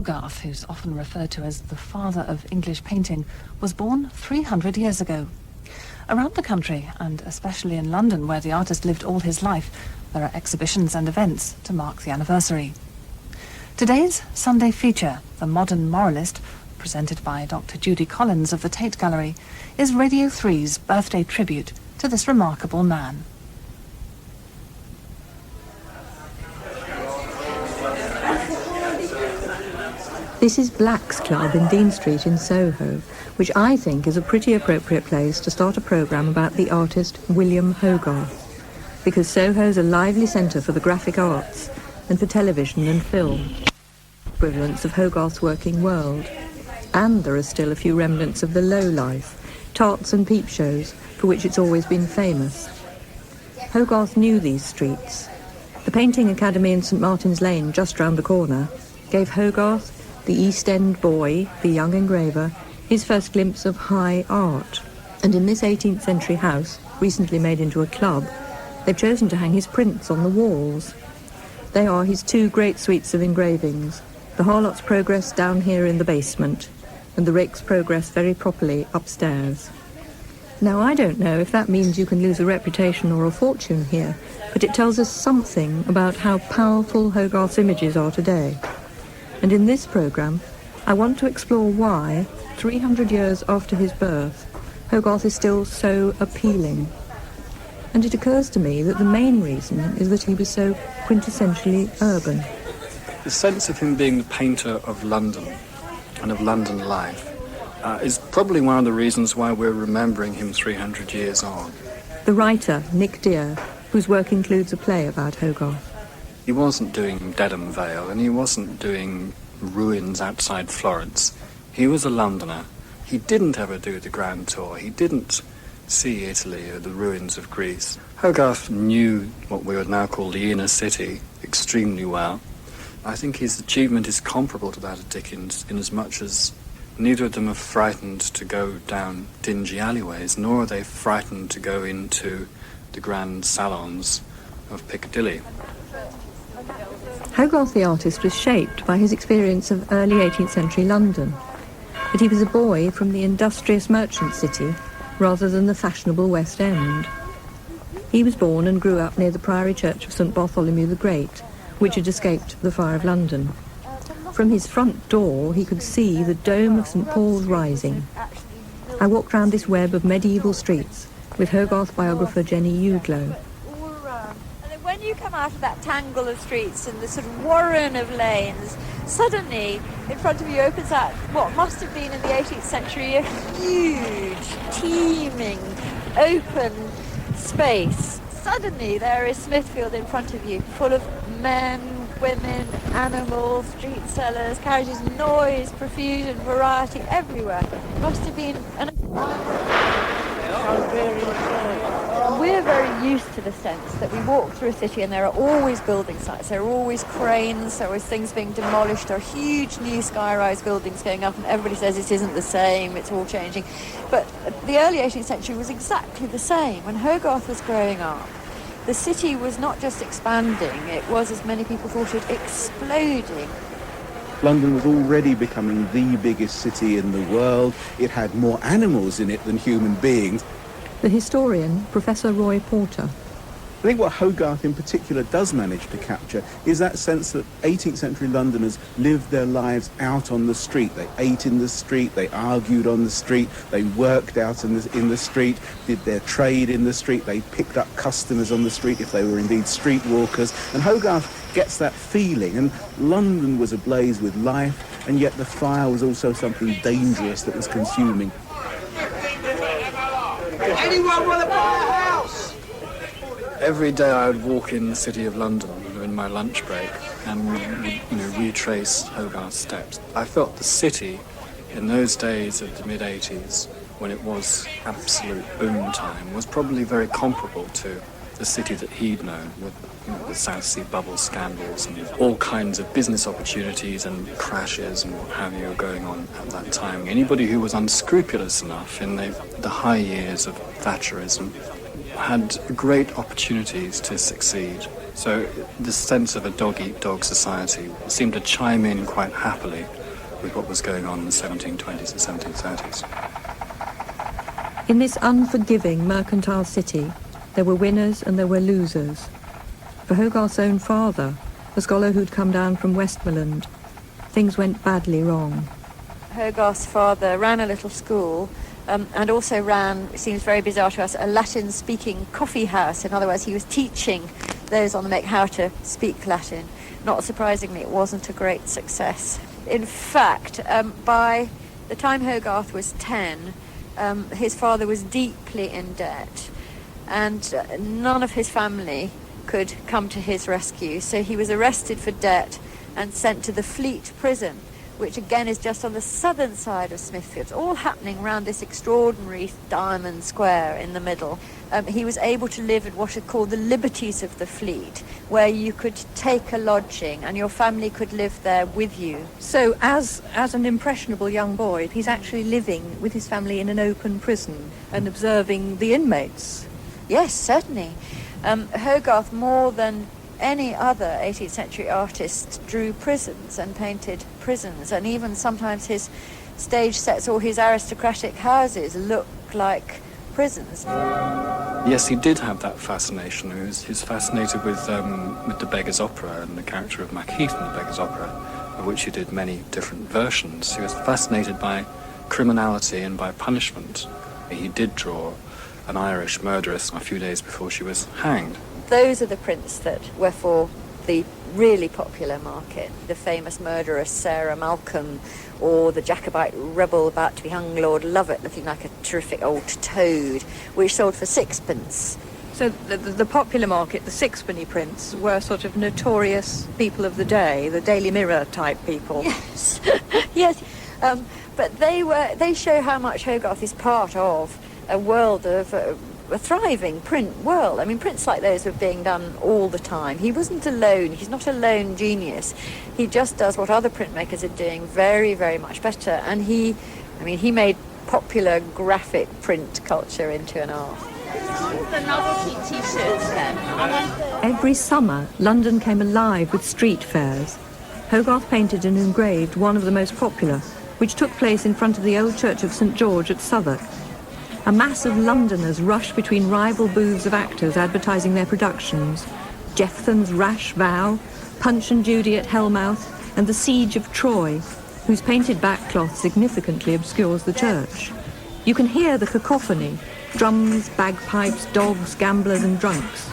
Hogarth, who's often referred to as the father of English painting, was born 300 years ago. Around the country, and especially in London, where the artist lived all his life, there are exhibitions and events to mark the anniversary. Today's Sunday feature, The Modern Moralist, presented by Dr. Judy Collins of the Tate Gallery, is Radio 3's birthday tribute to this remarkable man. This is Black's Club in Dean Street in Soho, which I think is a pretty appropriate place to start a programme about the artist William Hogarth, because Soho's a lively centre for the graphic arts and for television and film, equivalents of Hogarth's working world. And there are still a few remnants of the low life, tarts and peep shows, for which it's always been famous. Hogarth knew these streets. The Painting Academy in St Martin's Lane, just round the corner, gave Hogarth, the East End boy, the young engraver, his first glimpse of high art. And in this 18th century house, recently made into a club, they've chosen to hang his prints on the walls. They are his two great suites of engravings, the Harlot's Progress down here in the basement, and the Rake's Progress very properly upstairs. Now, I don't know if that means you can lose a reputation or a fortune here, but it tells us something about how powerful Hogarth's images are today. And in this programme, I want to explore why, 300 years after his birth, Hogarth is still so appealing. And it occurs to me that the main reason is that he was so quintessentially urban. The sense of him being the painter of London and of London life is probably one of the reasons why we're remembering him 300 years on. The writer, Nick Dear, whose work includes a play about Hogarth. He wasn't doing Dedham Vale, and he wasn't doing ruins outside Florence. He was a Londoner. He didn't ever do the grand tour. He didn't see Italy or the ruins of Greece. Hogarth knew what we would now call the inner city extremely well. I think his achievement is comparable to that of Dickens, in as much as neither of them are frightened to go down dingy alleyways, nor are they frightened to go into the grand salons of Piccadilly. Hogarth the artist was shaped by his experience of early 18th century London, but he was a boy from the industrious merchant city rather than the fashionable West End. He was born and grew up near the Priory Church of St Bartholomew the Great, which had escaped the fire of London. From his front door he could see the dome of St Paul's rising. I walked round this web of medieval streets with Hogarth biographer Jenny Udlow. When you come out of that tangle of streets and the sort of warren of lanes, suddenly in front of you opens out what must have been in the 18th century a huge, teeming, open space. Suddenly there is Smithfield in front of you, full of men, women, animals, street sellers, carriages, noise, profusion, variety everywhere. It must have been We're very used to the sense that we walk through a city and there are always building sites, there are always cranes, there are always things being demolished, there are huge new sky-rise buildings going up, and everybody says it isn't the same, it's all changing. But the early 18th century was exactly the same. When Hogarth was growing up, the city was not just expanding, it was, as many people thought it, exploding. London was already becoming the biggest city in the world. It had more animals in it than human beings. The historian, Professor Roy Porter. I think what Hogarth in particular does manage to capture is that sense that 18th century Londoners lived their lives out on the street. They ate in the street, they argued on the street, they worked out in the street, did their trade in the street, they picked up customers on the street if they were indeed street walkers. And Hogarth gets that feeling, and London was ablaze with life, and yet the fire was also something dangerous that was consuming. Anyone want to buy a house? Every day I would walk in the city of London in my lunch break and retrace Hogarth's steps. I felt the city in those days of the mid-80s, when it was absolute boom time, was probably very comparable to the city that he'd known, with the South Sea bubble scandals and all kinds of business opportunities and crashes and what have you going on at that time. Anybody who was unscrupulous enough in the high years of Thatcherism had great opportunities to succeed. So the sense of a dog-eat-dog society seemed to chime in quite happily with what was going on in the 1720s and 1730s. In this unforgiving mercantile city, there were winners and there were losers. For Hogarth's own father, a scholar who'd come down from Westmoreland, things went badly wrong. Hogarth's father ran a little school and also ran, it seems very bizarre to us, a Latin-speaking coffee house. In other words, he was teaching those on the make how to speak Latin. Not surprisingly, it wasn't a great success. In fact, by the time Hogarth was 10, his father was deeply in debt, and none of his family could come to his rescue. So he was arrested for debt and sent to the Fleet prison, which again is just on the southern side of Smithfield. It's all happening around this extraordinary diamond square in the middle. He was able to live at what are called the liberties of the Fleet, where you could take a lodging and your family could live there with you. So as an impressionable young boy, he's actually living with his family in an open prison and observing the inmates. Yes, certainly. Hogarth, more than any other 18th century artist, drew prisons and painted prisons, and even sometimes his stage sets or his aristocratic houses look like prisons. Yes, he did have that fascination. He was fascinated with the Beggar's Opera and the character of Macheath in the Beggar's Opera, of which he did many different versions. He was fascinated by criminality and by punishment. He did draw an Irish murderess a few days before she was hanged. Those are the prints that were for the really popular market, the famous murderess Sarah Malcolm, or the Jacobite rebel about to be hung, Lord Lovat, looking like a terrific old toad, which sold for sixpence. So the popular market, the sixpenny prints, were sort of notorious people of the day, the Daily Mirror type people. Yes, yes. But they show how much Hogarth is part of a world of a thriving print world. I mean, prints like those were being done all the time. He wasn't alone. He's not a lone genius. He just does what other printmakers are doing very, very much better. And he made popular graphic print culture into an art. The novelty t-shirts then. Every summer, London came alive with street fairs. Hogarth painted and engraved one of the most popular, which took place in front of the old church of St. George at Southwark. A mass of Londoners rushed between rival booths of actors advertising their productions. Jephthon's Rash Vow, Punch and Judy at Hellmouth, and The Siege of Troy, whose painted backcloth significantly obscures the church. You can hear the cacophony: drums, bagpipes, dogs, gamblers and drunks.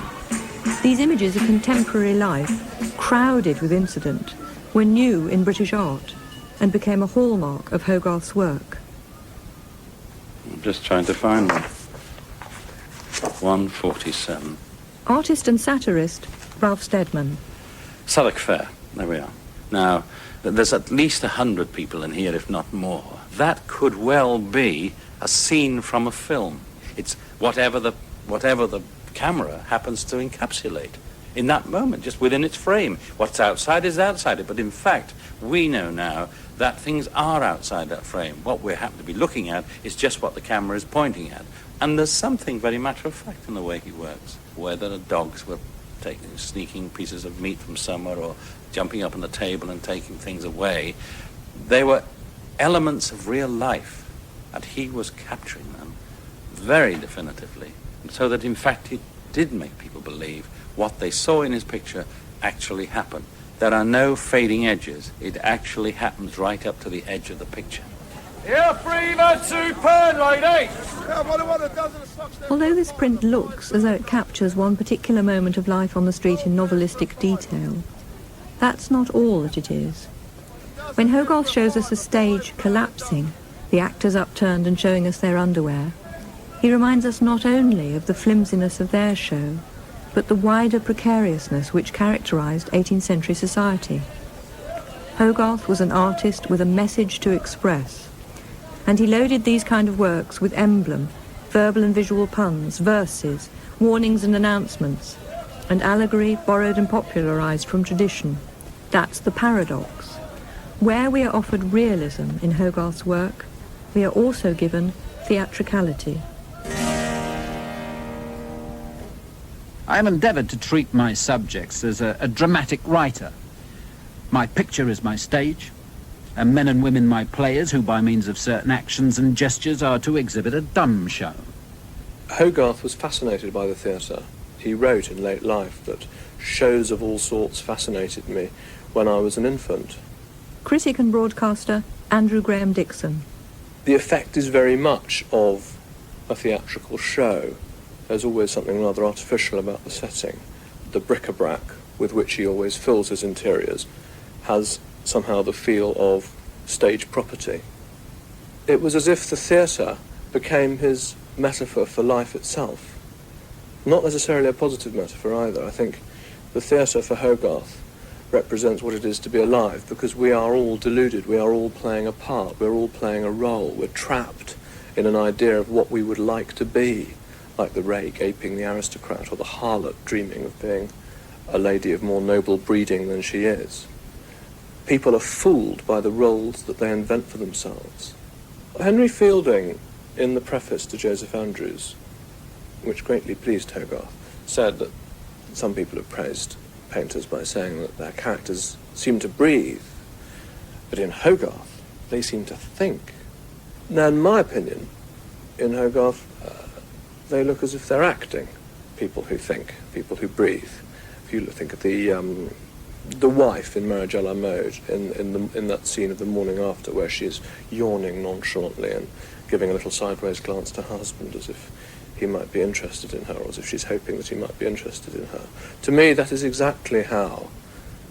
These images of contemporary life, crowded with incident, were new in British art and became a hallmark of Hogarth's work. I'm just trying to find one. 147. Artist and satirist Ralph Stedman. Southwark Fair. There we are. Now, there's at least 100 people in here, if not more. That could well be a scene from a film. It's whatever the camera happens to encapsulate in that moment, just within its frame. What's outside is outside it, but in fact, we know now that things are outside that frame. What we happen to be looking at is just what the camera is pointing at. And there's something very matter of fact in the way he works. Whether the dogs were sneaking pieces of meat from somewhere or jumping up on the table and taking things away, they were elements of real life, and he was capturing them very definitively, so that in fact it did make people believe what they saw in his picture actually happened. There are no fading edges. It actually happens right up to the edge of the picture. Here, 3 men, 2 pen, lady! Although this print looks as though it captures one particular moment of life on the street in novelistic detail, that's not all that it is. When Hogarth shows us a stage collapsing, the actors upturned and showing us their underwear, he reminds us not only of the flimsiness of their show, but the wider precariousness which characterized 18th century society. Hogarth was an artist with a message to express, and he loaded these kind of works with emblem, verbal and visual puns, verses, warnings and announcements, and allegory borrowed and popularized from tradition. That's the paradox. Where we are offered realism in Hogarth's work, we are also given theatricality. I have endeavoured to treat my subjects as a dramatic writer. My picture is my stage, and men and women my players, who by means of certain actions and gestures are to exhibit a dumb show. Hogarth was fascinated by the theatre. He wrote in late life that shows of all sorts fascinated me when I was an infant. Critic and broadcaster Andrew Graham Dixon. The effect is very much of a theatrical show. There's always something rather artificial about the setting. The bric-a-brac with which he always fills his interiors has somehow the feel of stage property. It was as if the theatre became his metaphor for life itself. Not necessarily a positive metaphor either. I think the theatre for Hogarth represents what it is to be alive, because we are all deluded, we are all playing a part, we're all playing a role, we're trapped in an idea of what we would like to be, like the rake aping the aristocrat, or the harlot dreaming of being a lady of more noble breeding than she is. People are fooled by the roles that they invent for themselves. Henry Fielding, in the preface to Joseph Andrews, which greatly pleased Hogarth, said that some people have praised painters by saying that their characters seem to breathe, but in Hogarth they seem to think. Now, in my opinion, in Hogarth they look as if they're acting. People who think, people who breathe. If you think of the wife in Marriage à la Mode, in that scene of the morning after, where she is yawning nonchalantly and giving a little sideways glance to her husband as if he might be interested in her, or as if she's hoping that he might be interested in her. To me, that is exactly how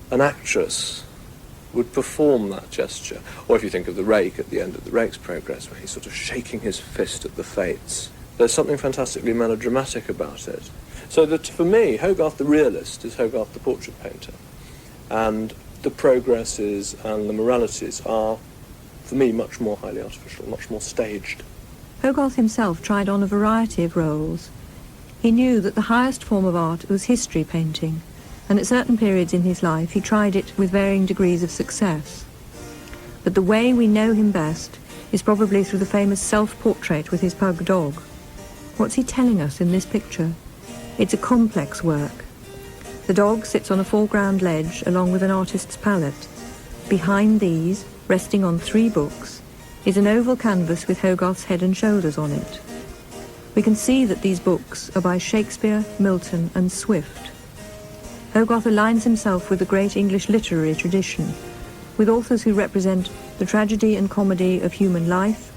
an actress would perform that gesture. Or if you think of the rake at the end of the Rake's Progress, where he's sort of shaking his fist at the fates, there's something fantastically melodramatic about it. So that, for me, Hogarth the realist is Hogarth the portrait painter. And the progresses and the moralities are, for me, much more highly artificial, much more staged. Hogarth himself tried on a variety of roles. He knew that the highest form of art was history painting, and at certain periods in his life he tried it with varying degrees of success. But the way we know him best is probably through the famous self-portrait with his pug dog. What's he telling us in this picture? It's a complex work. The dog sits on a foreground ledge along with an artist's palette. Behind these, resting on 3 books, is an oval canvas with Hogarth's head and shoulders on it. We can see that these books are by Shakespeare, Milton and Swift. Hogarth aligns himself with the great English literary tradition, with authors who represent the tragedy and comedy of human life,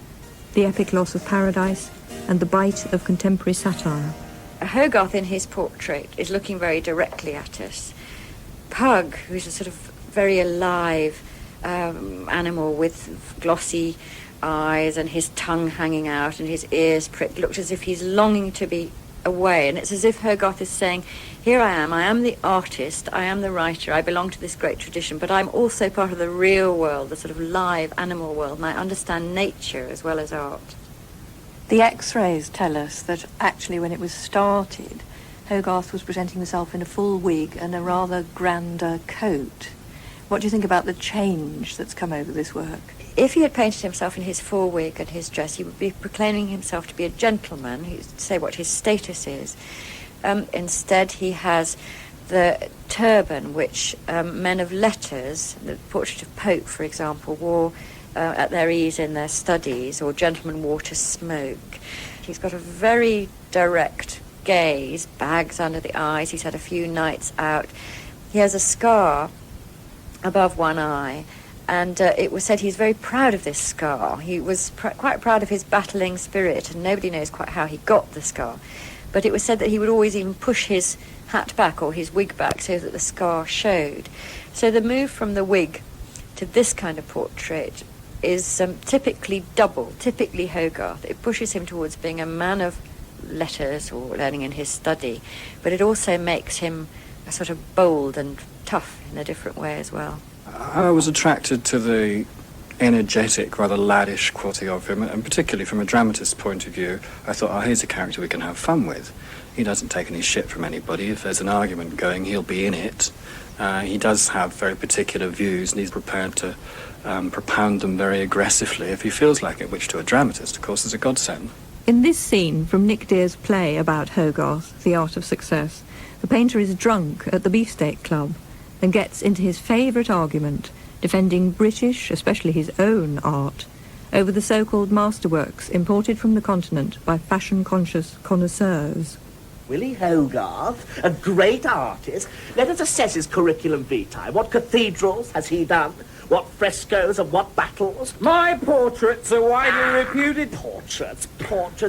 the epic loss of paradise, and the bite of contemporary satire. Hogarth in his portrait is looking very directly at us. Pug, who's a sort of very alive animal with glossy eyes and his tongue hanging out and his ears pricked, looks as if he's longing to be away. And it's as if Hogarth is saying, here I am the artist, I am the writer, I belong to this great tradition, but I'm also part of the real world, the sort of live animal world, and I understand nature as well as art. The X-rays tell us that actually when it was started, Hogarth was presenting himself in a full wig and a rather grander coat. What do you think about the change that's come over this work? If he had painted himself in his full wig and his dress, he would be proclaiming himself to be a gentleman. He'd say what his status is. Instead, he has the turban, which men of letters, the portrait of Pope, for example, wore at their ease in their studies, or gentlemen wore to smoke. He's got a very direct gaze, bags under the eyes. He's had a few nights out. He has a scar above one eye, and it was said he's very proud of this scar. He was quite proud of his battling spirit, and nobody knows quite how he got the scar. But it was said that he would always even push his hat back or his wig back so that the scar showed. So the move from the wig to this kind of portrait is typically double, typically Hogarth. It pushes him towards being a man of letters or learning in his study, but it also makes him a sort of bold and tough in a different way as well. I was attracted to the energetic, rather laddish quality of him, and particularly from a dramatist's point of view, I thought, oh, here's a character we can have fun with. He doesn't take any shit from anybody. If there's an argument going, he'll be in it. He does have very particular views, and he's prepared to propound them very aggressively if he feels like it, which to a dramatist, of course, is a godsend. In this scene from Nick Dear's play about Hogarth, The Art of Success, The painter is drunk at the Beefsteak Club and gets into his favourite argument, defending British, especially his own, art over the so-called masterworks imported from the continent by fashion-conscious connoisseurs. Willie Hogarth, a great artist. Let us assess his curriculum vitae. What cathedrals has he done? What frescoes and what battles? My portraits are widely reputed. Portraits.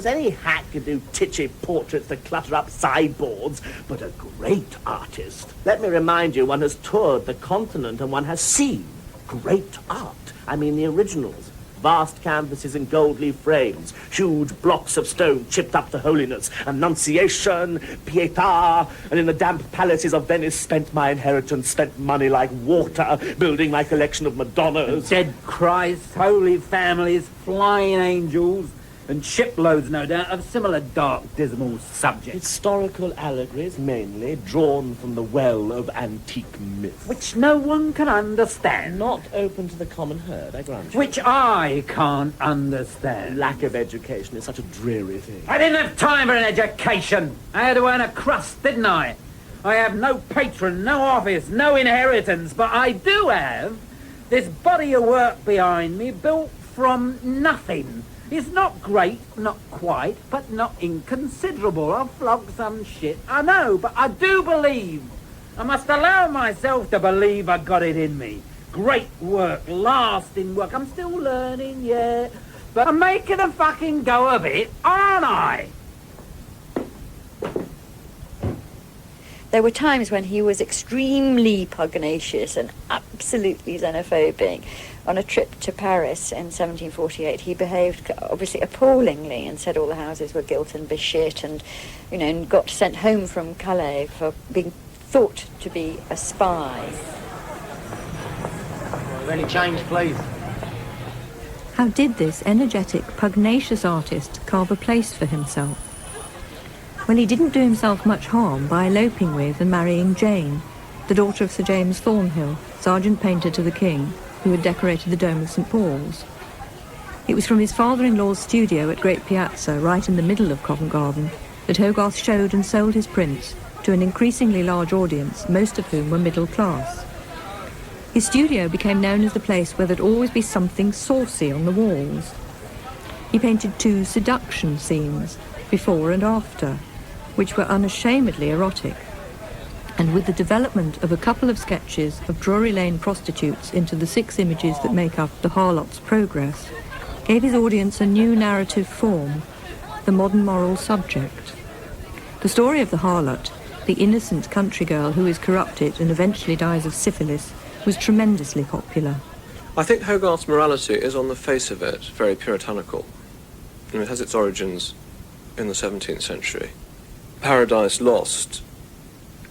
Any hack can do titchy portraits that clutter up sideboards, but a great artist. Let me remind you, one has toured the continent and one has seen great art. I mean the originals. Vast canvases in gold leaf frames, huge blocks of stone chipped up to holiness, Annunciation, Pietà, and in the damp palaces of Venice spent my inheritance, spent money like water, building my collection of Madonnas. Dead Christ, holy families, flying angels, and shiploads, no doubt, of similar dark, dismal subjects. Historical allegories, mainly, drawn from the well of antique myth. Which no one can understand. Not open to the common herd, I grant you. Which I can't understand. Lack of education is such a dreary thing. I didn't have time for an education. I had to earn a crust, didn't I? I have no patron, no office, no inheritance, but I do have this body of work behind me built from nothing. It's not great, not quite, but not inconsiderable. I'll flog some shit, I know, but I do believe. I must allow myself to believe I got it in me. Great work, lasting work. I'm still learning, yeah, but I'm making a fucking go of it, aren't I? There were times when he was extremely pugnacious and absolutely xenophobic. On a trip to Paris in 1748, he behaved obviously appallingly and said all the houses were gilt and beshit, and, you know, and got sent home from Calais for being thought to be a spy. Any change, please? How did this energetic, pugnacious artist carve a place for himself? Well, he didn't do himself much harm by eloping with and marrying Jane, the daughter of Sir James Thornhill, sergeant painter to the king, who had decorated the dome of St. Paul's. It was from his father-in-law's studio at Great Piazza, right in the middle of Covent Garden, that Hogarth showed and sold his prints to an increasingly large audience, most of whom were middle class. His studio became known as the place where there'd always be something saucy on the walls. He painted 2 seduction scenes, before and after, which were unashamedly erotic, and with the development of a couple of sketches of Drury Lane prostitutes into the 6 images that make up the Harlot's Progress, gave his audience a new narrative form, the modern moral subject. The story of the harlot, the innocent country girl who is corrupted and eventually dies of syphilis, was tremendously popular. I think Hogarth's morality is, on the face of it, very puritanical. And it has its origins in the 17th century. Paradise Lost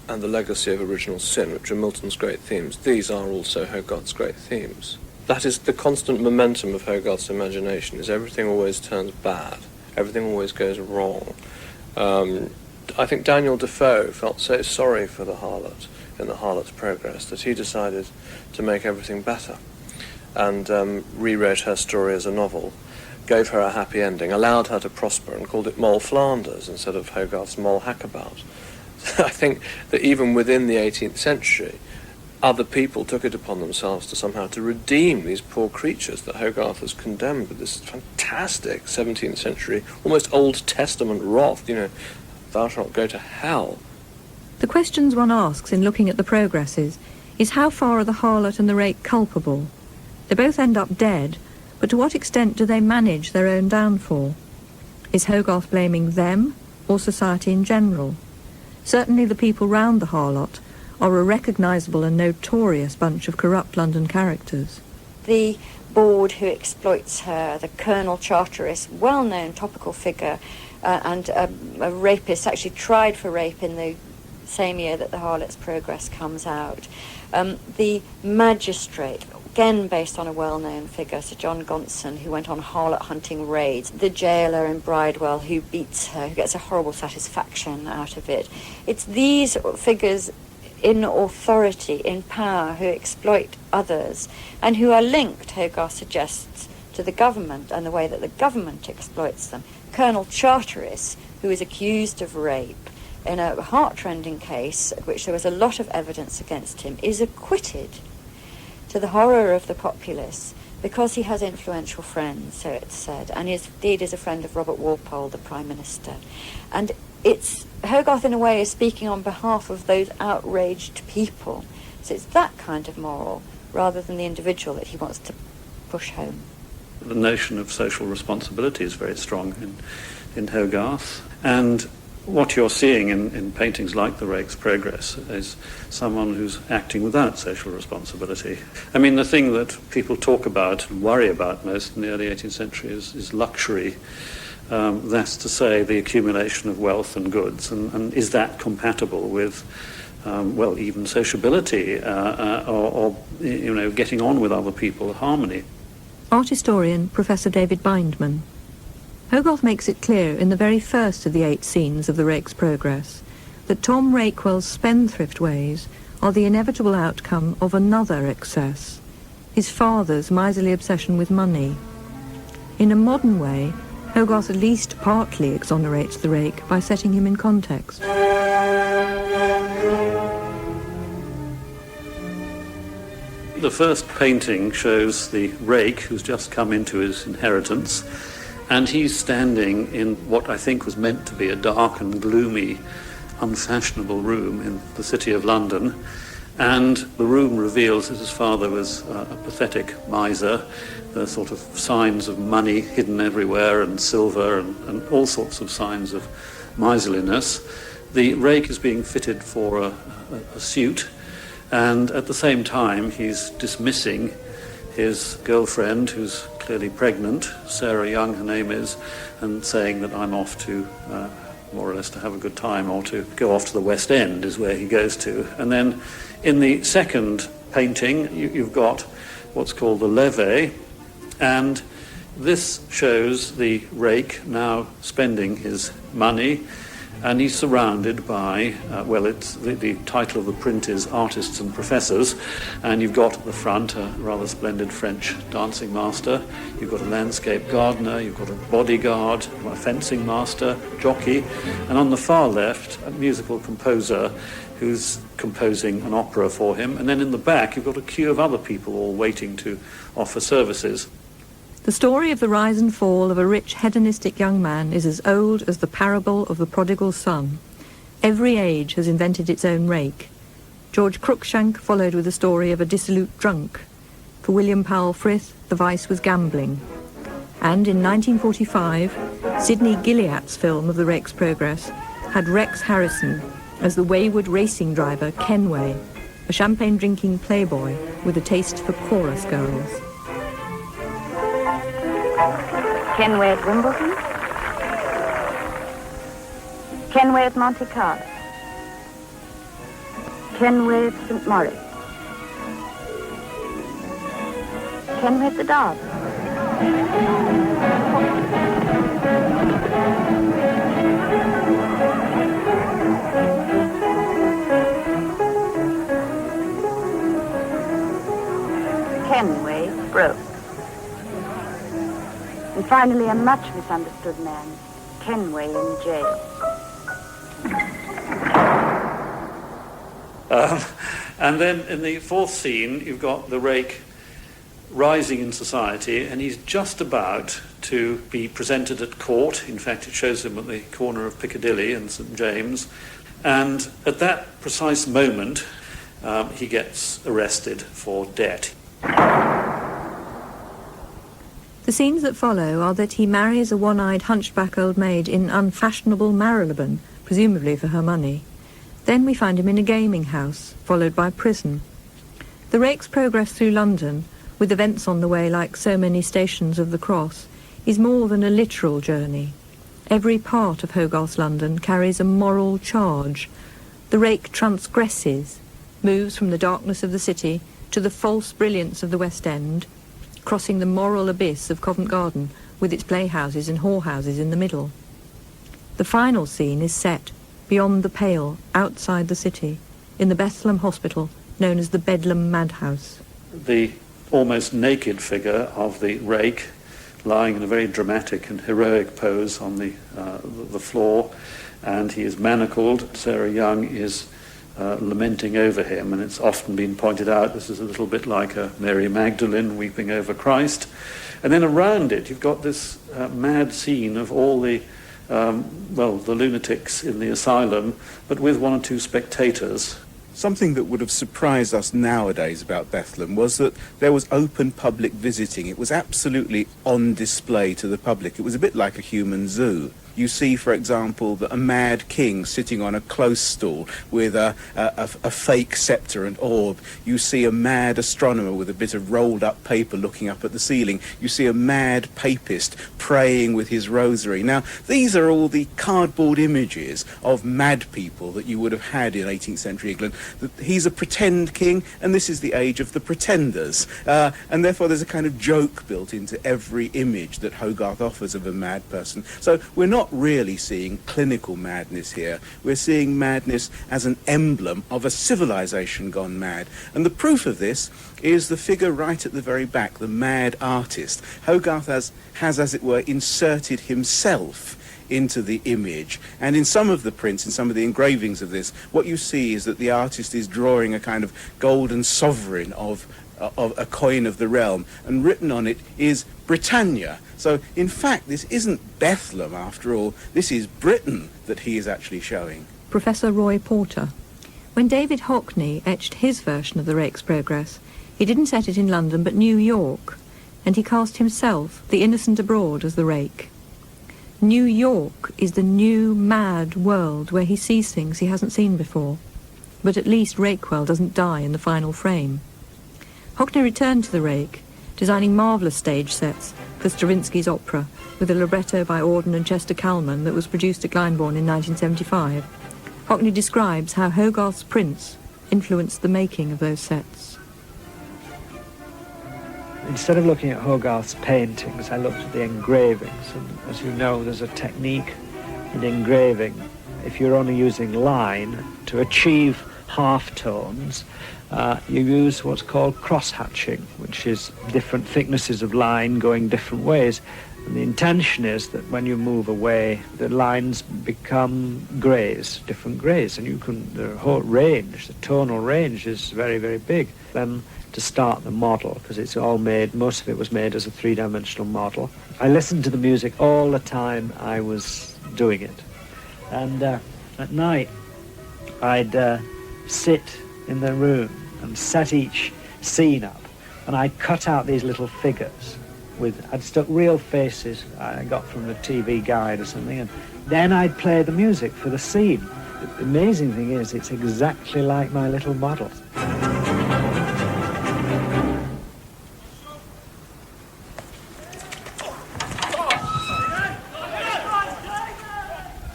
and the legacy of original sin, which are Milton's great themes, these are also Hogarth's great themes. That is the constant momentum of Hogarth's imagination, is everything always turns bad, everything always goes wrong. I think Daniel Defoe felt so sorry for the harlot in the Harlot's Progress that he decided to make everything better and rewrote her story as a novel, gave her a happy ending, allowed her to prosper, and called it Moll Flanders instead of Hogarth's Moll Hackabout. I think that even within the 18th century, other people took it upon themselves to somehow to redeem these poor creatures that Hogarth has condemned with this fantastic 17th century, almost Old Testament wrath, you know, thou shalt go to hell. The questions one asks in looking at the progresses is how far are the harlot and the rake culpable? They both end up dead, but to what extent do they manage their own downfall? Is Hogarth blaming them or society in general? Certainly the people round the harlot are a recognisable and notorious bunch of corrupt London characters. The board who exploits her, the Colonel Charteris, well-known topical figure, and a rapist, actually tried for rape in the same year that the Harlot's Progress comes out. The magistrate, again based on a well-known figure, Sir John Gonson, who went on harlot hunting raids. The jailer in Bridewell who beats her, who gets a horrible satisfaction out of it. It's these figures in authority, in power, who exploit others and who are linked, Hogarth suggests, to the government and the way that the government exploits them. Colonel Charteris, who is accused of rape, in a heart-rending case, at which there was a lot of evidence against him, is acquitted to the horror of the populace because he has influential friends, so it's said, and indeed is a friend of Robert Walpole, the Prime Minister. And it's Hogarth, in a way, is speaking on behalf of those outraged people. So it's that kind of moral, rather than the individual, that he wants to push home. The notion of social responsibility is very strong in Hogarth, and what you're seeing in paintings like The Rake's Progress is someone who's acting without social responsibility. I mean, the thing that people talk about and worry about most in the early 18th century is luxury. That's to say, the accumulation of wealth and goods, and is that compatible with, well, even sociability or getting on with other people, harmony? Art historian Professor David Bindman. Hogarth makes it clear in the very first of the 8 scenes of The Rake's Progress that Tom Rakewell's spendthrift ways are the inevitable outcome of another excess, his father's miserly obsession with money. In a modern way, Hogarth at least partly exonerates the rake by setting him in context. The first painting shows the rake who's just come into his inheritance, and he's standing in what I think was meant to be a dark and gloomy, unfashionable room in the city of London. And the room reveals that his father was a pathetic miser. There are sort of signs of money hidden everywhere, and silver, and all sorts of signs of miserliness. The rake is being fitted for a suit, and at the same time he's dismissing his girlfriend, who's clearly pregnant, Sarah Young her name is, and saying that I'm off to Moralist to have a good time, or to go off to the West End is where he goes to. And then in the second painting you've got what's called the levee, and this shows the rake now spending his money, and he's surrounded by, well, it's the title of the print is Artists and Professors, and you've got at the front a rather splendid French dancing master, you've got a landscape gardener, you've got a bodyguard, a fencing master, jockey, and on the far left, a musical composer who's composing an opera for him, and then in the back you've got a queue of other people all waiting to offer services. The story of the rise and fall of a rich, hedonistic young man is as old as the parable of the prodigal son. Every age has invented its own rake. George Cruikshank followed with the story of a dissolute drunk. For William Powell Frith, the vice was gambling. And in 1945, Sidney Gilliatt's film of The Rake's Progress had Rex Harrison as the wayward racing driver Kenway, a champagne-drinking playboy with a taste for chorus girls. Kenway at Wimbledon, Kenway at Monte Carlo, Kenway at St. Moritz, Kenway at the Derby. Kenway broke. And finally, a much misunderstood man, Kenway in jail. And then in the fourth scene, you've got the rake rising in society, and he's just about to be presented at court. In fact, it shows him at the corner of Piccadilly and St. James. And at that precise moment, he gets arrested for debt. The scenes that follow are that he marries a one-eyed hunchback old maid in unfashionable Marylebone, presumably for her money. Then we find him in a gaming house, followed by prison. The Rake's progress through London, with events on the way like so many stations of the cross, is more than a literal journey. Every part of Hogarth's London carries a moral charge. The Rake transgresses, moves from the darkness of the city to the false brilliance of the West End, crossing the moral abyss of Covent Garden with its playhouses and whorehouses in the middle. The final scene is set beyond the Pale, outside the city, in the Bethlehem Hospital, known as the Bedlam Madhouse. The almost naked figure of the rake, lying in a very dramatic and heroic pose on the floor, and he is manacled. Sarah Young is lamenting over him, and it's often been pointed out this is a little bit like a Mary Magdalene weeping over Christ. And then around it you've got this mad scene of all the the lunatics in the asylum, but with one or two spectators. Something that would have surprised us nowadays about Bethlehem was that there was open public visiting. It was absolutely on display to the public. It was a bit like a human zoo. You see, for example, that a mad king sitting on a close stool with a fake sceptre and orb. You see a mad astronomer with a bit of rolled-up paper looking up at the ceiling. You see a mad papist praying with his rosary. Now, these are all the cardboard images of mad people that you would have had in 18th century England. He's a pretend king, and this is the age of the pretenders. And therefore there's a kind of joke built into every image that Hogarth offers of a mad person. So we're not really seeing clinical madness here. We're seeing madness as an emblem of a civilization gone mad. And the proof of this is the figure right at the very back, the mad artist. Hogarth has, as it were, inserted himself into the image. And in some of the prints, in some of the engravings of this, what you see is that the artist is drawing a kind of golden sovereign of a coin of the realm, and written on it is Britannia. So in fact this isn't Bethlehem after all, this is Britain that he is actually showing. Professor Roy Porter. When David Hockney etched his version of the Rake's Progress, he didn't set it in London but New York, and he cast himself, the innocent abroad, as the Rake. New York is the new mad world where he sees things he hasn't seen before, but at least Rakewell doesn't die in the final frame. Hockney returned to the Rake, designing marvellous stage sets for Stravinsky's opera, with a libretto by Auden and Chester Kalman that was produced at Glyndebourne in 1975. Hockney describes how Hogarth's prints influenced the making of those sets. Instead of looking at Hogarth's paintings, I looked at the engravings, and as you know, there's a technique in engraving. If you're only using line to achieve half-tones, you use what's called cross-hatching, which is different thicknesses of line going different ways. And the intention is that when you move away, the lines become greys, different greys, and the whole range, the tonal range is very, very big. Then to start the model, because it's all made, most of it was made as a three-dimensional model. I listened to the music all the time I was doing it. And at night, I'd sit in the room and set each scene up, and I'd cut out these little figures I'd stuck real faces I got from the TV guide or something, and then I'd play the music for the scene. The amazing thing is it's exactly like my little model.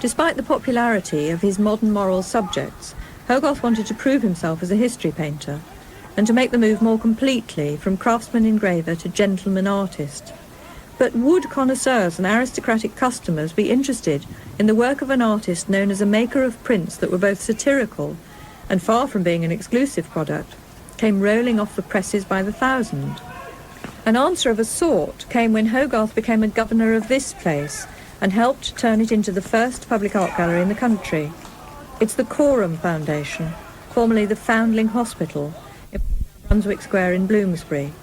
Despite the popularity of his modern moral subjects, Hogarth wanted to prove himself as a history painter, and to make the move more completely from craftsman engraver to gentleman artist. But would connoisseurs and aristocratic customers be interested in the work of an artist known as a maker of prints that were both satirical and, far from being an exclusive product, came rolling off the presses by the thousand? An answer of a sort came when Hogarth became a governor of this place and helped turn it into the first public art gallery in the country. It's the Chorim Foundation, formerly the Foundling Hospital, in Brunswick Square in Bloomsbury,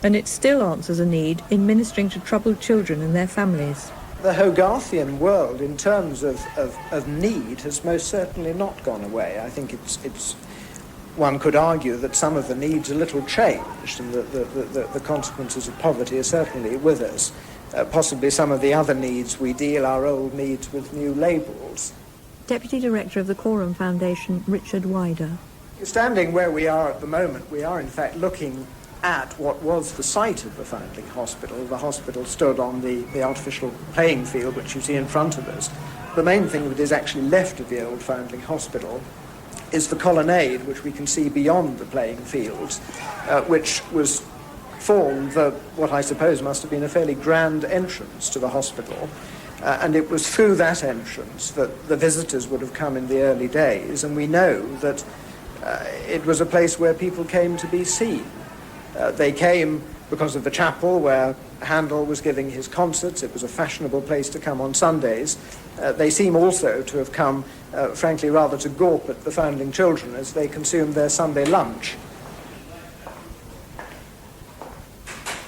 and it still answers a need in ministering to troubled children and their families. The Hogarthian world, in terms of need, has most certainly not gone away. I think it's one could argue that some of the needs are a little changed, and the consequences of poverty are certainly with us. Possibly some of the other needs we deal, our old needs, with new labels. Deputy Director of the Chorim Foundation, Richard Wider. Standing where we are at the moment, we are in fact looking at what was the site of the Foundling Hospital. The hospital stood on the artificial playing field which you see in front of us. The main thing that is actually left of the old Foundling Hospital is the colonnade, which we can see beyond the playing fields, which was formed what I suppose must have been a fairly grand entrance to the hospital. And it was through that entrance that the visitors would have come in the early days, and we know that it was a place where people came to be seen. They came because of the chapel where Handel was giving his concerts. It was a fashionable place to come on Sundays. They seem also to have come, frankly, rather to gawp at the foundling children as they consumed their Sunday lunch.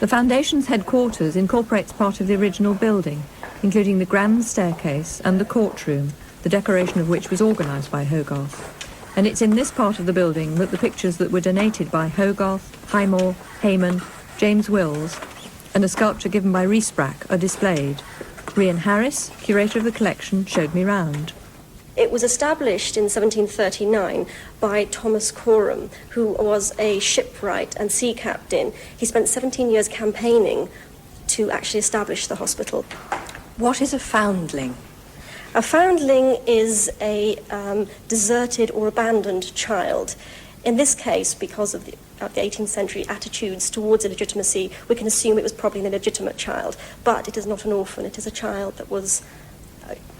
The Foundation's headquarters incorporates part of the original building, including the grand staircase and the courtroom, the decoration of which was organised by Hogarth. And it's in this part of the building that the pictures that were donated by Hogarth, Highmore, Hayman, James Wills, and a sculpture given by Riesbrack are displayed. Rian Harris, curator of the collection, showed me round. It was established in 1739 by Thomas Chorim, who was a shipwright and sea captain. He spent 17 years campaigning to actually establish the hospital. What is a foundling? A foundling is a deserted or abandoned child. In this case, because of the 18th century attitudes towards illegitimacy, we can assume it was probably an illegitimate child, but it is not an orphan. It is a child that was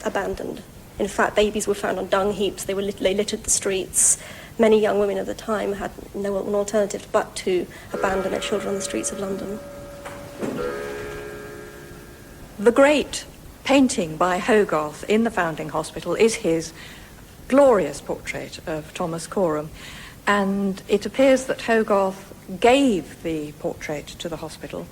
abandoned. In fact, babies were found on dung heaps. They littered the streets. Many young women at the time had no alternative but to abandon their children on the streets of London. The great painting by Hogarth in the Foundling Hospital is his glorious portrait of Thomas Chorim, and it appears that Hogarth gave the portrait to the hospital,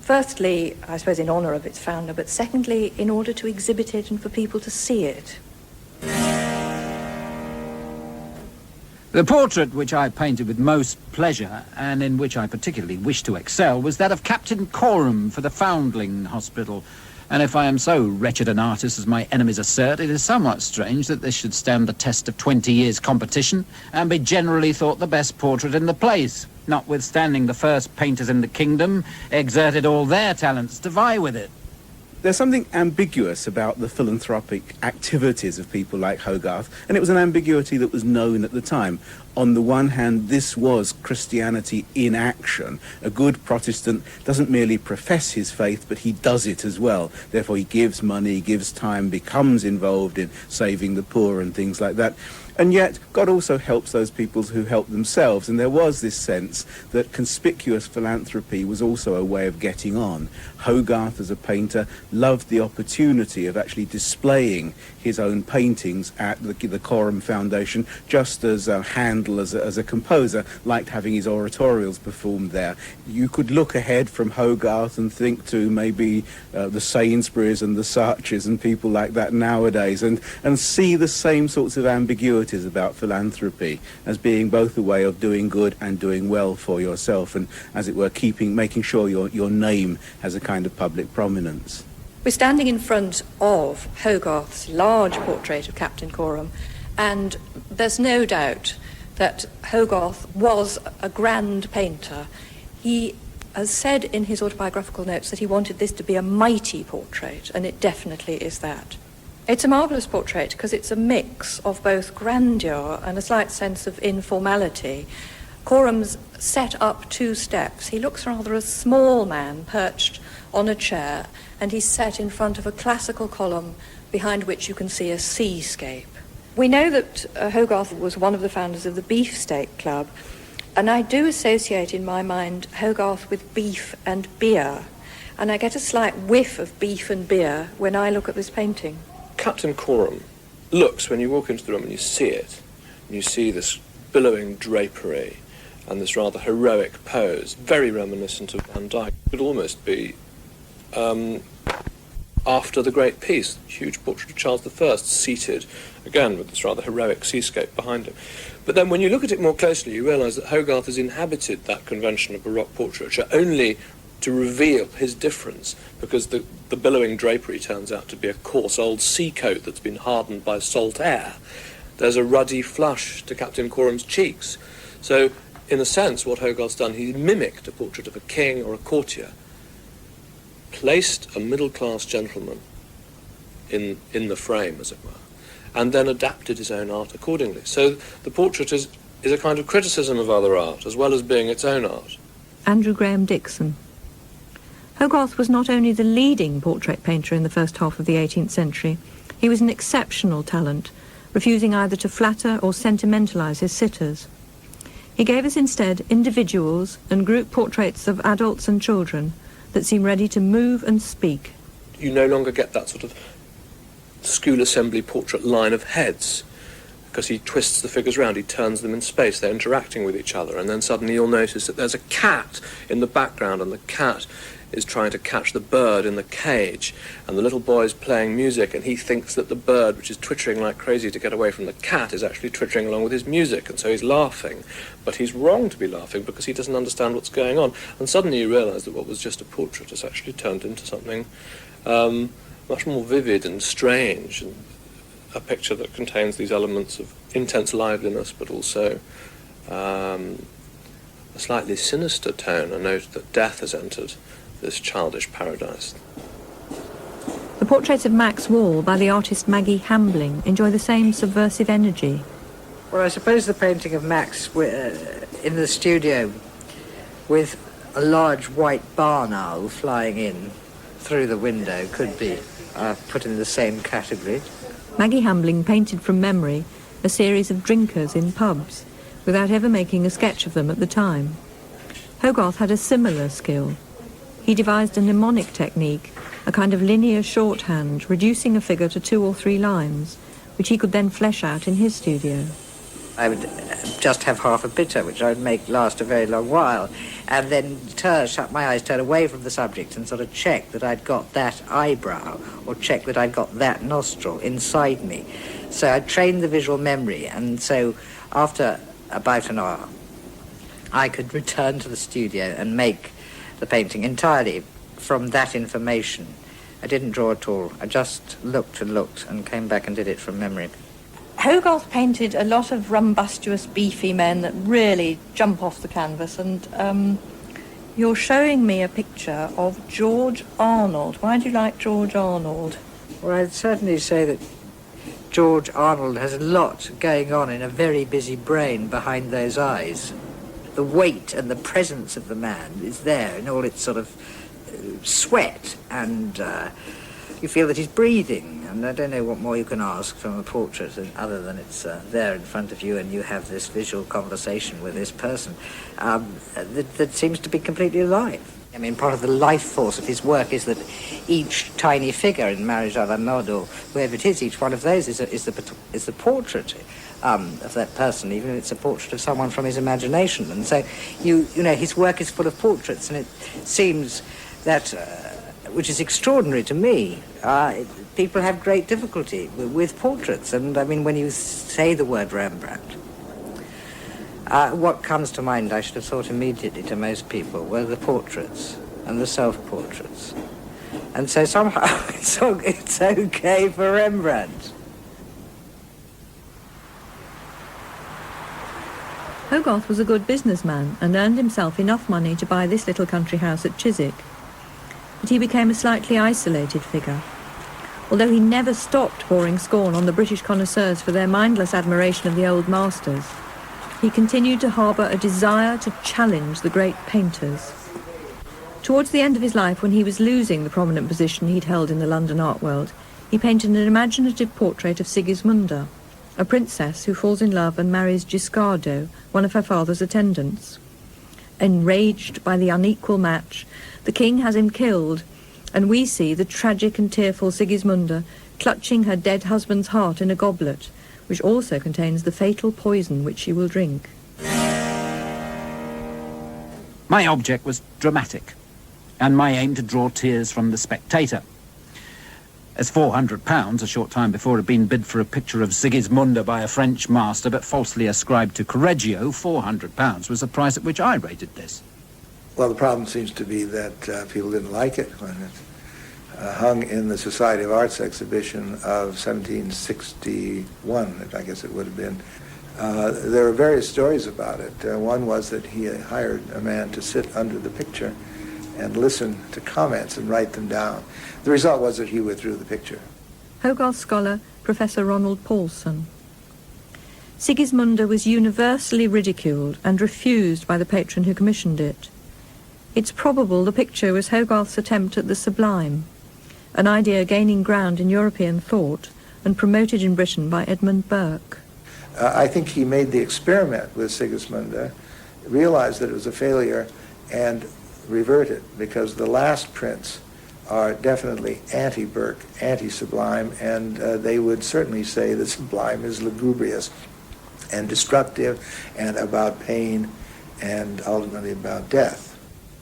firstly, I suppose, in honour of its founder, but secondly, in order to exhibit it and for people to see it. The portrait which I painted with most pleasure, and in which I particularly wished to excel, was that of Captain Chorim for the Foundling Hospital. And if I am so wretched an artist as my enemies assert, it is somewhat strange that this should stand the test of 20 years' competition and be generally thought the best portrait in the place, notwithstanding the first painters in the kingdom exerted all their talents to vie with it. There's something ambiguous about the philanthropic activities of people like Hogarth, and it was an ambiguity that was known at the time. On the one hand, this was Christianity in action. A good Protestant doesn't merely profess his faith, but he does it as well. Therefore, he gives money, gives time, becomes involved in saving the poor and things like that. And yet, God also helps those people who help themselves, and there was this sense that conspicuous philanthropy was also a way of getting on. Hogarth, as a painter, loved the opportunity of actually displaying his own paintings at the Chorim Foundation, just as Handel, as a composer, liked having his oratorials performed there. You could look ahead from Hogarth and think to maybe the Sainsburys and the Saatchis and people like that nowadays, and see the same sorts of ambiguities about philanthropy as being both a way of doing good and doing well for yourself, and, as it were, making sure your name has a kind of public prominence. We're standing in front of Hogarth's large portrait of Captain Chorim, and there's no doubt that Hogarth was a grand painter. He has said in his autobiographical notes that he wanted this to be a mighty portrait, and it definitely is that. It's a marvellous portrait because it's a mix of both grandeur and a slight sense of informality. Chorim's set up 2 steps. He looks rather a small man perched on a chair, and he's set in front of a classical column behind which you can see a seascape. We know that Hogarth was one of the founders of the Beefsteak Club, and I do associate in my mind Hogarth with beef and beer, and I get a slight whiff of beef and beer when I look at this painting. Captain Chorim looks, when you walk into the room and you see it, and you see this billowing drapery and this rather heroic pose, very reminiscent of Van Dyck. It could almost be after the Great Peace, huge portrait of Charles I, seated, again with this rather heroic seascape behind him. But then when you look at it more closely, you realise that Hogarth has inhabited that convention of Baroque portraiture only to reveal his difference, because the billowing drapery turns out to be a coarse old sea coat that's been hardened by salt air. There's a ruddy flush to Captain Chorim's cheeks. So, in a sense, what Hogarth's done, he mimicked a portrait of a king or a courtier, placed a middle-class gentleman in the frame, as it were, and then adapted his own art accordingly. So the portrait is a kind of criticism of other art, as well as being its own art. Andrew Graham Dixon. Hogarth was not only the leading portrait painter in the first half of the 18th century, he was an exceptional talent, refusing either to flatter or sentimentalise his sitters. He gave us instead individuals and group portraits of adults and children that seem ready to move and speak. You no longer get that sort of school assembly portrait line of heads, because he twists the figures round, he turns them in space, they're interacting with each other, and then suddenly you'll notice that there's a cat in the background, and the cat is trying to catch the bird in the cage, and the little boy's playing music, and he thinks that the bird, which is twittering like crazy to get away from the cat, is actually twittering along with his music, and so he's laughing. But he's wrong to be laughing because he doesn't understand what's going on. And suddenly you realise that what was just a portrait has actually turned into something much more vivid and strange, and a picture that contains these elements of intense liveliness, but also a slightly sinister tone, a note that death has entered this childish paradise. The portraits of Max Wall by the artist Maggi Hambling enjoy the same subversive energy. Well, I suppose the painting of Max in the studio with a large white barn owl flying in through the window could be put in the same category. Maggi Hambling painted from memory a series of drinkers in pubs, without ever making a sketch of them at the time. Hogarth had a similar skill. He devised a mnemonic technique, a kind of linear shorthand, reducing a figure to 2 or 3 lines, which he could then flesh out in his studio. I would just have half a bitter, which I would make last a very long while, and then shut my eyes, turn away from the subject and sort of check that I'd got that eyebrow, or check that I'd got that nostril inside me. So I'd train the visual memory, and so after about an hour, I could return to the studio and make the painting entirely from that information. I didn't draw at all. I just looked and looked and came back and did it from memory. Hogarth painted a lot of rumbustious, beefy men that really jump off the canvas, and you're showing me a picture of George Arnold. Why do you like George Arnold? Well, I'd certainly say that George Arnold has a lot going on in a very busy brain behind those eyes. The weight and the presence of the man is there in all its sort of sweat, and you feel that he's breathing, and I don't know what more you can ask from a portrait other than it's there in front of you and you have this visual conversation with this person that seems to be completely alive. I mean, part of the life force of his work is that each tiny figure in Marriage à la Mode, or whoever it is, each one of those is the portrait of that person, even if it's a portrait of someone from his imagination. And so, you know, his work is full of portraits, and it seems that, which is extraordinary to me, people have great difficulty with portraits. And I mean, when you say the word Rembrandt, what comes to mind, I should have thought immediately to most people, were the portraits and the self-portraits. And so somehow it's okay for Rembrandt. Hogarth was a good businessman and earned himself enough money to buy this little country house at Chiswick. But he became a slightly isolated figure. Although he never stopped pouring scorn on the British connoisseurs for their mindless admiration of the old masters, he continued to harbour a desire to challenge the great painters. Towards the end of his life, when he was losing the prominent position he'd held in the London art world, he painted an imaginative portrait of Sigismunda, a princess who falls in love and marries Giscardo, one of her father's attendants. Enraged by the unequal match, the king has him killed, and we see the tragic and tearful Sigismunda clutching her dead husband's heart in a goblet, which also contains the fatal poison which she will drink. My object was dramatic, and my aim to draw tears from the spectator. As £400, a short time before, had been bid for a picture of Sigismunda by a French master, but falsely ascribed to Correggio, £400 was the price at which I rated this. Well, the problem seems to be that people didn't like it when it hung in the Society of Arts exhibition of 1761, I guess it would have been. There were various stories about it. One was that he hired a man to sit under the picture and listen to comments and write them down. The result was that he withdrew the picture. Hogarth scholar Professor Ronald Paulson. Sigismunda was universally ridiculed and refused by the patron who commissioned it. It's probable the picture was Hogarth's attempt at the Sublime, an idea gaining ground in European thought and promoted in Britain by Edmund Burke. I think he made the experiment with Sigismund, realized that it was a failure, and reverted, because the last prints are definitely anti-Burke, anti-Sublime, and they would certainly say that Sublime is lugubrious and destructive and about pain and ultimately about death.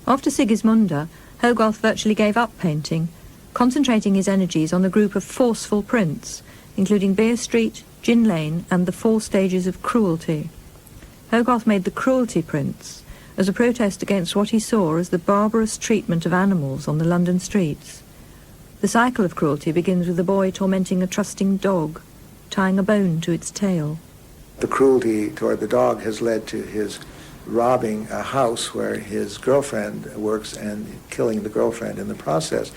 After Sigismunda, Hogarth virtually gave up painting, concentrating his energies on a group of forceful prints, including Beer Street, Gin Lane, and the 4 Stages of Cruelty. Hogarth made the cruelty prints as a protest against what he saw as the barbarous treatment of animals on the London streets. The Cycle of Cruelty begins with a boy tormenting a trusting dog, tying a bone to its tail. The cruelty toward the dog has led to his robbing a house where his girlfriend works and killing the girlfriend in the process.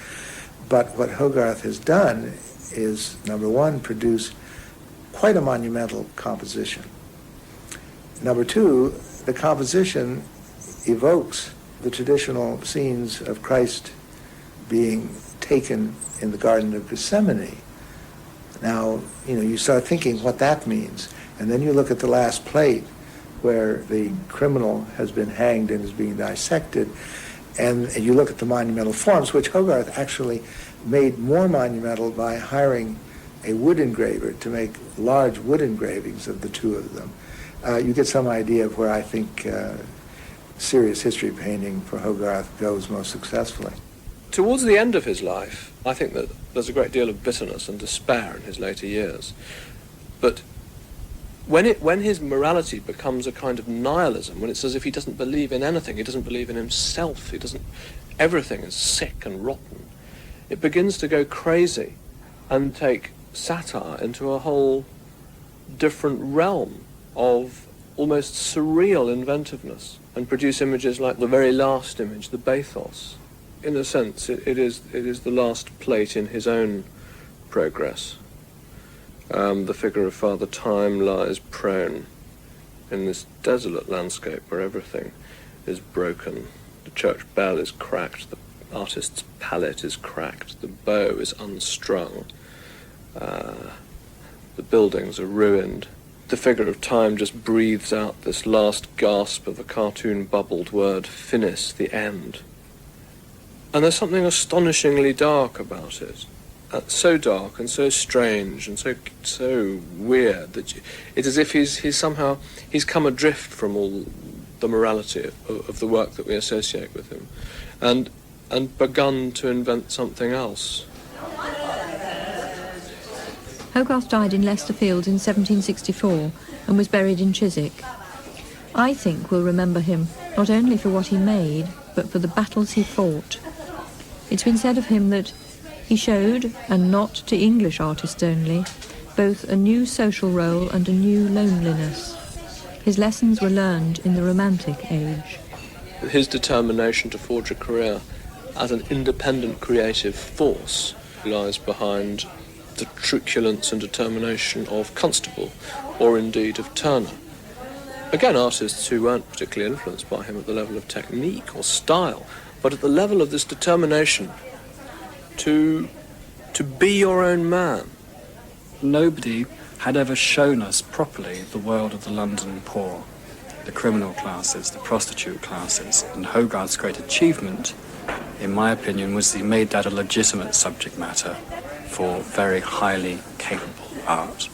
But what Hogarth has done is, number one, produce quite a monumental composition. Number two, the composition evokes the traditional scenes of Christ being taken in the Garden of Gethsemane. Now, you start thinking what that means, and then you look at the last plate where the criminal has been hanged and is being dissected, and you look at the monumental forms, which Hogarth actually made more monumental by hiring a wood engraver to make large wood engravings of the two of them. You get some idea of where I think serious history painting for Hogarth goes most successfully. Towards the end of his life, I think that there's a great deal of bitterness and despair in his later years. But when his morality becomes a kind of nihilism, when it's as if he doesn't believe in anything, he doesn't believe in himself, everything is sick and rotten, it begins to go crazy and take satire into a whole different realm of almost surreal inventiveness, and produce images like the very last image, the bathos. In a sense, it is the last plate in his own progress. The figure of Father Time lies prone in this desolate landscape where everything is broken. The church bell is cracked, the artist's palette is cracked, the bow is unstrung, the buildings are ruined. The figure of Time just breathes out this last gasp of a cartoon-bubbled word, finis, the end. And there's something astonishingly dark about it. So dark and so strange and so weird that it's as if he's come adrift from all the morality of the work that we associate with him, and begun to invent something else. Hogarth died in Leicester Fields in 1764 and was buried in Chiswick. I think we'll remember him not only for what he made, but for the battles he fought. It's been said of him that he showed, and not to English artists only, both a new social role and a new loneliness. His lessons were learned in the Romantic age. His determination to forge a career as an independent creative force lies behind the truculence and determination of Constable, or indeed of Turner. Again, artists who weren't particularly influenced by him at the level of technique or style, but at the level of this determination to be your own man. Nobody had ever shown us properly the world of the London poor, the criminal classes, the prostitute classes, and Hogarth's great achievement, in my opinion, was he made that a legitimate subject matter for very highly capable art.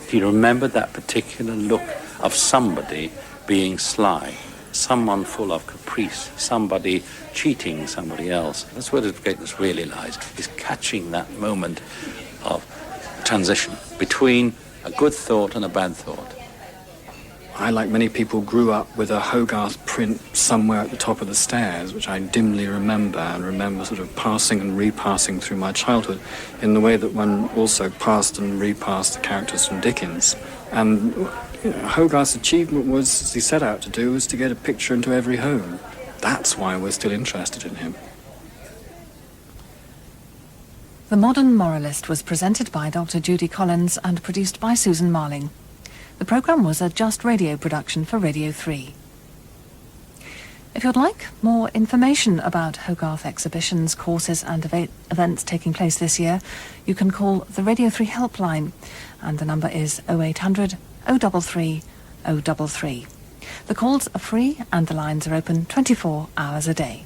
He remembered that particular look of somebody being sly, someone full of caprice, somebody cheating somebody else. That's where his greatness really lies, is catching that moment of transition between a good thought and a bad thought. I, like many people, grew up with a Hogarth print somewhere at the top of the stairs, which I dimly remember, and remember sort of passing and repassing through my childhood in the way that one also passed and repassed the characters from Dickens. And Hogarth's achievement was, as he set out to do, was to get a picture into every home. That's why we're still interested in him. The Modern Moralist was presented by Dr. Judy Collins and produced by Susan Marling. The programme was a Just Radio production for Radio 3. If you'd like more information about Hogarth exhibitions, courses and events taking place this year, you can call the Radio 3 helpline, and the number is 0800 033 033. The calls are free and the lines are open 24 hours a day.